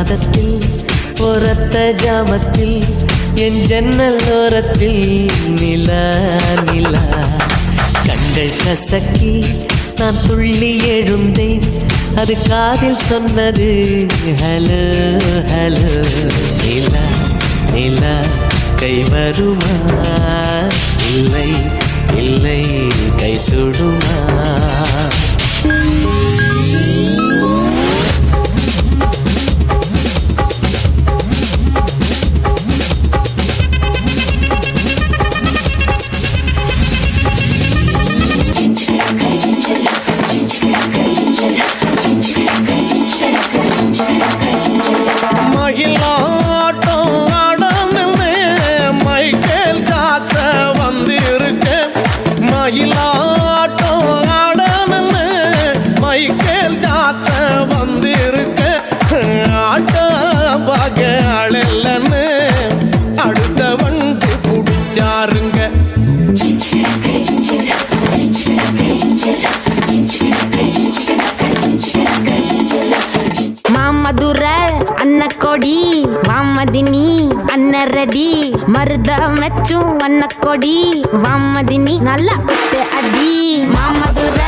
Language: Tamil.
மாதத்தில் ஒரத்த ஜாமத்தில் என் ஜன்னல் ஓரத்தில் நிலா நிலா கண்கள் கசக்கி நான் துள்ளி எழுந்தேன் அது காதில் சொன்னது ஹலோ ஹலோ நிலா நிலா கை வருமா இல்லை இல்லை கை சுடுமா மயிலாட்டம் ஆடன்னு மைக்கேல் ஜாக்ச வந்திருக்க மயிலாட்டம் ஆடன்னு மைக்கேல் ஜாக்ச வந்திருக்க ஆட்ட பாக ஆளல்லன்னு அடுத்த வந்து பிடிச்சாருங்க மாமதுர அன்னக்கொடி வாமதினி அன்னரடி மருத மெச்சும் அன்னக்கொடி வாமதினி நல்லா குத்து அடி மாமதுர